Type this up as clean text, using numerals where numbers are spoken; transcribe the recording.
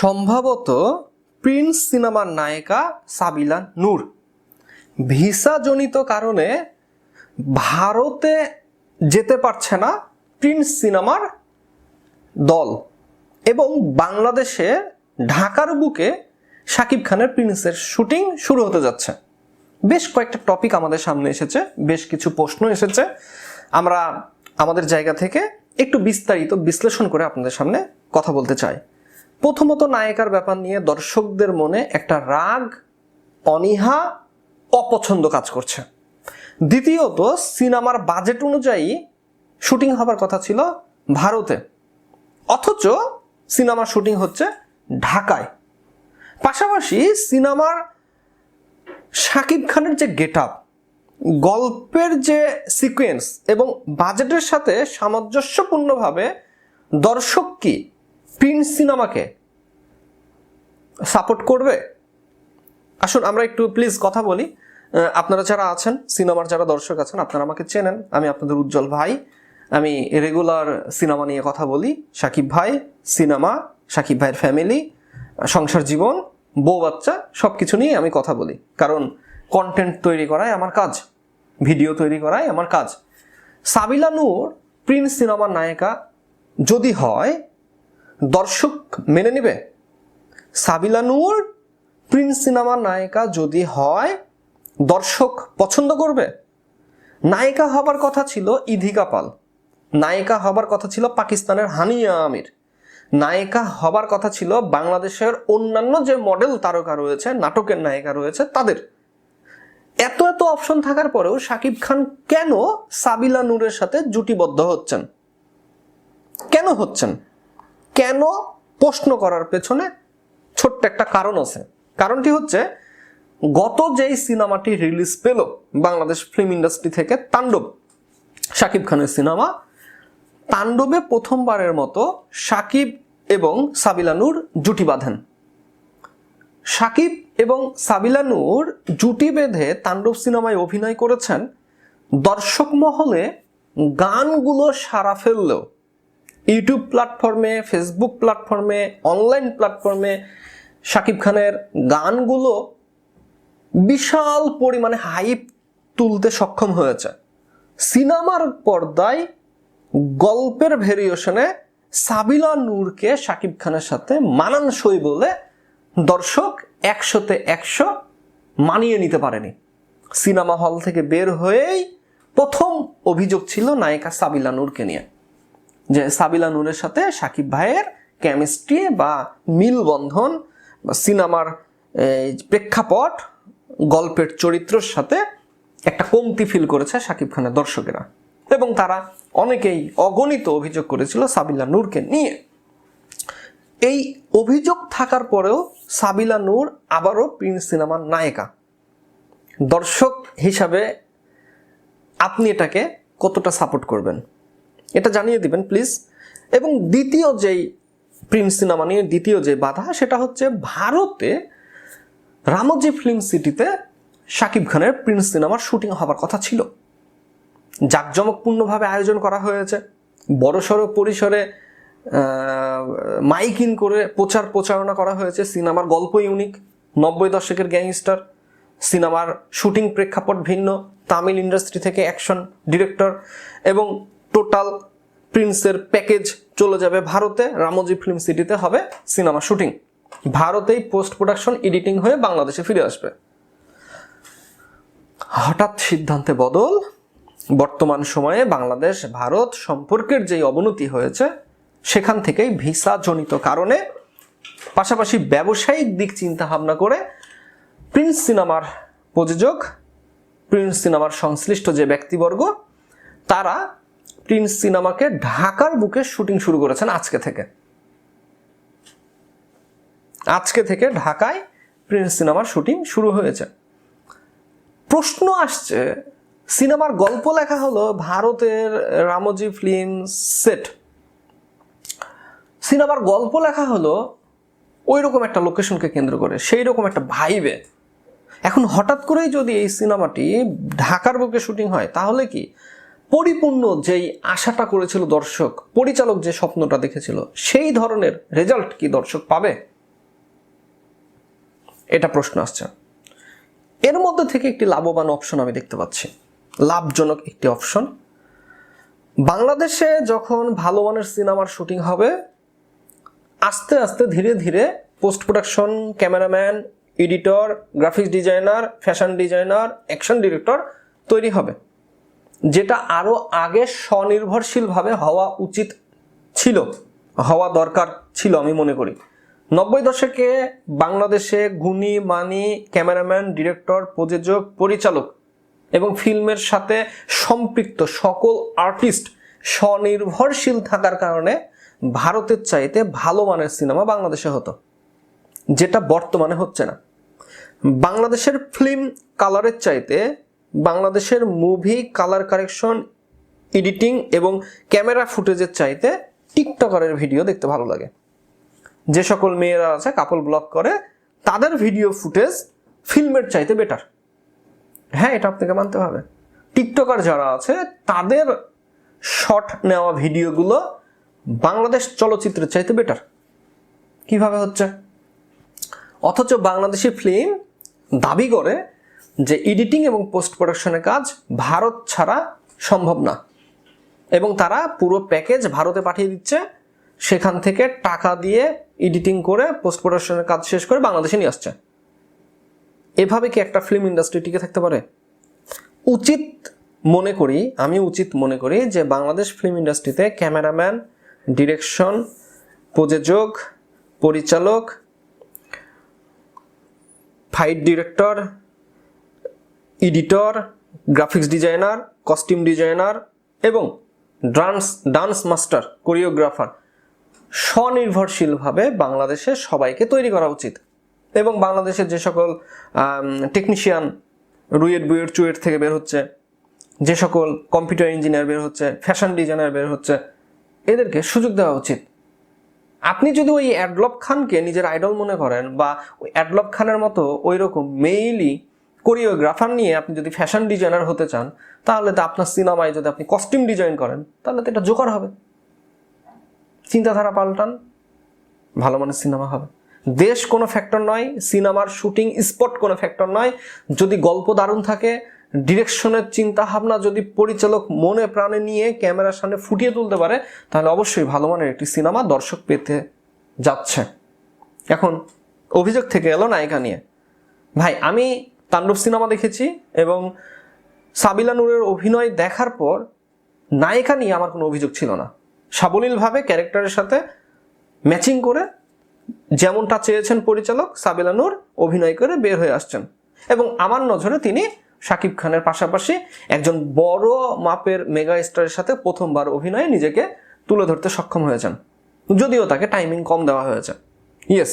সম্ভবত প্রিন্স সিনেমার নায়িকা সাবিলা নূর ভিসাজনিত কারণে ভারতে যেতে পারছে না প্রিন্স সিনেমার দল, এবং বাংলাদেশে ঢাকার বুকে শাকিব খানের প্রিন্সের শুটিং শুরু হতে যাচ্ছে। বেশ কয়েকটা টপিক আমাদের সামনে এসেছে, বেশ কিছু প্রশ্ন এসেছে। আমরা আমাদের জায়গা থেকে একটু বিস্তারিত বিশ্লেষণ করে আপনাদের সামনে কথা বলতে চাই। প্রথমত, নায়িকার ব্যাপার নিয়ে দর্শকদের মনে একটা রাগ, অনীহা, অপছন্দ কাজ করছে। দ্বিতীয়ত, সিনেমার বাজেট অনুযায়ী শুটিং হবার কথা ছিল ভারতে, অথচ সিনেমার শুটিং হচ্ছে ঢাকায়। পাশাপাশি সিনেমার শাকিব খানের যে গেট আপ, গল্পের যে সিকোয়েন্স এবং বাজেটের সাথে সামঞ্জস্যপূর্ণভাবে দর্শক কি প্রিন্স সিনেমাকে সাপোর্ট করবে? আসুন আমরা একটু প্লিজ কথা বলি। আপনারা যারা আছেন, সিনেমার যারা দর্শক আছেন, আপনারা আমাকে চেনেন, আমি আপনাদের উজ্জ্বল ভাই। আমি রেগুলার সিনেমা নিয়ে কথা বলি। শাকিব ভাই, সিনেমা, শাকিব ভাইয়ের ফ্যামিলি, সংসার জীবন, বউ বাচ্চা সব কিছু নিয়ে আমি কথা বলি, কারণ কন্টেন্ট তৈরি করাই আমার কাজ, ভিডিও তৈরি করাই আমার কাজ। সাবিলা নূর প্রিন্স সিনেমার নায়িকা যদি হয়, দর্শক মেনে নেবে? সাবিলা নূর প্রিন্স সিনেমার নায়িকা যদি হয়, দর্শক পছন্দ করবে? নায়িকা হবার কথা ছিল ইধিকা পাল, নায়িকা হবার কথা ছিল পাকিস্তানের হানিয়া আমির, নায়িকা হবার কথা ছিল বাংলাদেশের অন্যান্য যে মডেল তারকা রয়েছে, নাটকের নায়িকা রয়েছে তাদের। এত এত অপশন থাকার পরেও শাকিব খান কেন সাবিলা নূরের সাথে জুটিবদ্ধ হচ্ছেন? কেন হচ্ছেন? কেন? প্রশ্ন করার পেছনে ছোট্ট একটা কারণ আছে। কারণটি হচ্ছে, গত যেই সিনেমাটি রিলিজ পেল বাংলাদেশ ফিল্ম ইন্ডাস্ট্রি থেকে, তাণ্ডব, শাকিব খানের সিনেমা, তাণ্ডবে প্রথমবারের মতো শাকিব এবং সাবিলা নূর জুটি বাঁধেন। শাকিব এবং সাবিলা নূর জুটি বেঁধে তাণ্ডব সিনেমায় অভিনয় করেছেন। দর্শক মহলে গানগুলো সাড়া ফেললেও ইউটিউব প্ল্যাটফর্মে, ফেসবুক প্ল্যাটফর্মে, অনলাইন প্ল্যাটফর্মে শাকিব খানের গানগুলো বিশাল পরিমাণে হাইপ তুলতে সক্ষম হয়েছে। সিনেমার পর্দায় গল্পের ভেরিয়েশনে সাবিলা নূরকে শাকিব খানের সাথে মানানসই বলে দর্শক 100তে 100 মানিয়ে নিতে পারেনি। সিনেমা হল থেকে বের হয়েই প্রথম অভিযোগ ছিল নায়িকা সাবিলা নূরকে নিয়ে, যে সাবিলা নূরের সাথে শাকিব ভাইয়ের কেমিস্ট্রি বা মিলবন্ধন বা সিনেমার প্রেক্ষাপট, গল্পের চরিত্রের সাথে একটা কমতি ফিল করেছে শাকিব খানের দর্শকেরা, এবং তারা অনেকেই অগণিত অভিযোগ করেছিল সাবিলা নূরকে নিয়ে। এই অভিযোগ থাকার পরেও সাবিলা নূর আবারও প্রিন্স সিনেমার নায়িকা। দর্শক হিসাবে আপনি এটাকে কতটা সাপোর্ট করবেন এটা জানিয়ে দিবেন প্লিজ। এবং দ্বিতীয় যেই প্রিন্স সিনেমা নিয়ে দ্বিতীয় যে বাধা, সেটা হচ্ছে ভারতে রামোজি ফিল্ম সিটিতে শাকিব খানের প্রিন্স সিনেমার শুটিং হবার কথা ছিল। জাঁকজমকপূর্ণভাবে আয়োজন করা হয়েছে, বড়সড় পরিসরে মাইকিং করে প্রচারণা করা হয়েছে। সিনেমার গল্প ইউনিক, 90 দশকের গ্যাংস্টার। সিনেমার শুটিং প্রেক্ষাপট ভিন্ন, তামিল ইন্ডাস্ট্রি থেকে অ্যাকশন ডিরেক্টর, এবং টোটাল প্রিন্সের প্যাকেজ চলে যাবে ভারতে। রামোজি ফিল্ম সিটিতে হবে সিনেমা শুটিং, ভারতেই পোস্ট প্রোডাকশন এডিটিং হয়ে বাংলাদেশে ফিরে আসবে। হঠাৎ সিদ্ধান্তে বদল। বর্তমান সময়ে বাংলাদেশ ভারত সম্পর্কের যেই অবনতি হয়েছে, সেখান থেকেই ভিসাজনিত কারণে, পাশাপাশি ব্যবসায়িক দিক চিন্তা ভাবনা করে প্রিন্স সিনেমার প্রযোজক, প্রিন্স সিনেমার সংশ্লিষ্ট যে ব্যক্তিবর্গ, তারা প্রিন্স সিনেমাকে ঢাকার বুকে শুটিং শুরু করেছেন আজকে থেকে ঢাকায় প্রিন্স সিনেমার শুটিং শুরু হয়েছে। প্রশ্ন আসছে, সিনেমার গল্প লেখা হলো ভারতের রামোজি ফিল্ম সেট, সিনেমার গল্প লেখা হলো ওই রকম একটা লোকেশনকে কেন্দ্র করে, সেই রকম একটা ভাইবে। এখন হঠাৎ করেই যদি এই সিনেমাটি ঢাকার বুকে শুটিং হয়, তাহলে কি পরিপূর্ণ যেই আশাটা করেছিল দর্শক, পরিচালক যে স্বপ্নটা দেখেছিল, সেই ধরনের রেজাল্ট কি দর্শক পাবে? এটা প্রশ্ন আসছে। এর মধ্যে থেকে একটি লাভবান অপশন আমি দেখতে পাচ্ছি, লাভজনক একটি অপশন। বাংলাদেশে যখন ভালো মানের সিনেমার শুটিং হবে, আস্তে আস্তে ধীরে ধীরে post production, cameraman, editor, graphics designer, fashion designer, action director তৈরি হবে, যেটা আরও আগে স্বনির্ভরশীলভাবে হওয়া উচিত ছিল, হওয়া দরকার ছিল আমি মনে করি। 90 দশকে বাংলাদেশে গুণী মানি ক্যামেরাম্যান, ডিরেক্টর, প্রযোজক, পরিচালক এবং ফিল্মের সাথে সম্পৃক্ত সকল আর্টিস্ট স্বনির্ভরশীল থাকার কারণে ভারতের চাইতে ভালো মানের সিনেমা বাংলাদেশে হতো, যেটা বর্তমানে হচ্ছে না। বাংলাদেশের ফিল্ম কালারের চাইতে বাংলাদেশের মুভি কালার কারেকশন, এডিটিং এবং ক্যামেরা ফুটেজের চাইতে টিকটকারের ভিডিও দেখতে ভালো লাগে। যে সকল মেয়েরা আছে কাপল ব্লগ করে, তাদের ভিডিও ফুটেজ ফিল্মের চাইতে বেটার। হ্যাঁ, এটা আপনাকে মানতে হবে। টিকটকার যারা আছে তাদের শর্ট নেওয়া ভিডিওগুলো বাংলাদেশ চলচ্চিত্রের চাইতে বেটার। কিভাবে হচ্ছে? অথচ বাংলাদেশি ফিল্ম দাবি করে যে এডিটিং এবং পোস্ট প্রোডাকশনের কাজ ভারত ছাড়া সম্ভব না, এবং তারা পুরো প্যাকেজ ভারতে পাঠিয়ে দিচ্ছে, সেখান থেকে টাকা দিয়ে এডিটিং করে পোস্ট প্রোডাকশনের কাজ শেষ করে বাংলাদেশে নিয়ে আসছে। এভাবে কি একটা ফিল্ম ইন্ডাস্ট্রি টিকে থাকতে পারে? আমি উচিত মনে করি যে বাংলাদেশ ফিল্ম ইন্ডাস্ট্রিতে ক্যামেরাম্যান, ডিরেকশন, প্রযোজক, পরিচালক, fight director, editor, graphics designer, costume designer এবং ডান্স মাস্টার, কোরিওগ্রাফার স্বনির্ভরশীলভাবে বাংলাদেশে সবাইকে তৈরি করা উচিত। এবং বাংলাদেশের যে সকল টেকনিশিয়ান রুয়েট বুয়েট চুয়েট থেকে বের হচ্ছে, যে সকল কম্পিউটার ইঞ্জিনিয়ার বের হচ্ছে, ফ্যাশন ডিজাইনার বের হচ্ছে, এদেরকে সুযোগ দেওয়া উচিত। আপনি যদি ওই অ্যাডলব খানকে নিজের আইডল মনে করেন, বা ওই অ্যাডলব খানের মতো ওই রকম মেইলি কোরিওগ্রাফার নিয়ে আপনি যদি ফ্যাশন ডিজাইনার হতে চান, তাহলে তো আপনার সিনেমায় যদি আপনি কস্টিউম ডিজাইন করেন, তাহলে তো এটা জোকার হবে। চিন্তাধারা পাল্টান, ভালো মানের সিনেমা হবে। দেশ কোনো ফ্যাক্টর নয়, সিনেমার শুটিং স্পট কোনো ফ্যাক্টর নয়। যদি গল্প দারুণ থাকে, ডিরেকশনের চিন্তা ভাবনা যদি পরিচালক মনে প্রাণে নিয়ে ক্যামেরার সামনে ফুটিয়ে তুলতে পারে, তাহলে অবশ্যই ভালো মানের একটি সিনেমা দর্শক পেতে যাচ্ছে। এখন অভিযোগ থেকে এলো নায়িকা নিয়ে। ভাই, আমি তাণ্ডব সিনেমা দেখেছি এবং সাবিলা নূরের অভিনয় দেখার পর নায়িকা নিয়ে আমার কোনো অভিযোগ ছিল না। সাবলীলভাবে ক্যারেক্টারের সাথে ম্যাচিং করে যেমনটা চেয়েছেন পরিচালক, সাবিলা নূর অভিনয় করে বের হয়ে আসছেন। এবং আমার নজরে তিনি শাকিব খানের পাশাপাশি একজন বড় মাপের মেগা স্টারের সাথে প্রথমবার অভিনয়ে নিজেকে তুলে ধরতে সক্ষম হয়েছেন, যদিও তাকে টাইমিং কম দেওয়া হয়েছে। ইয়েস,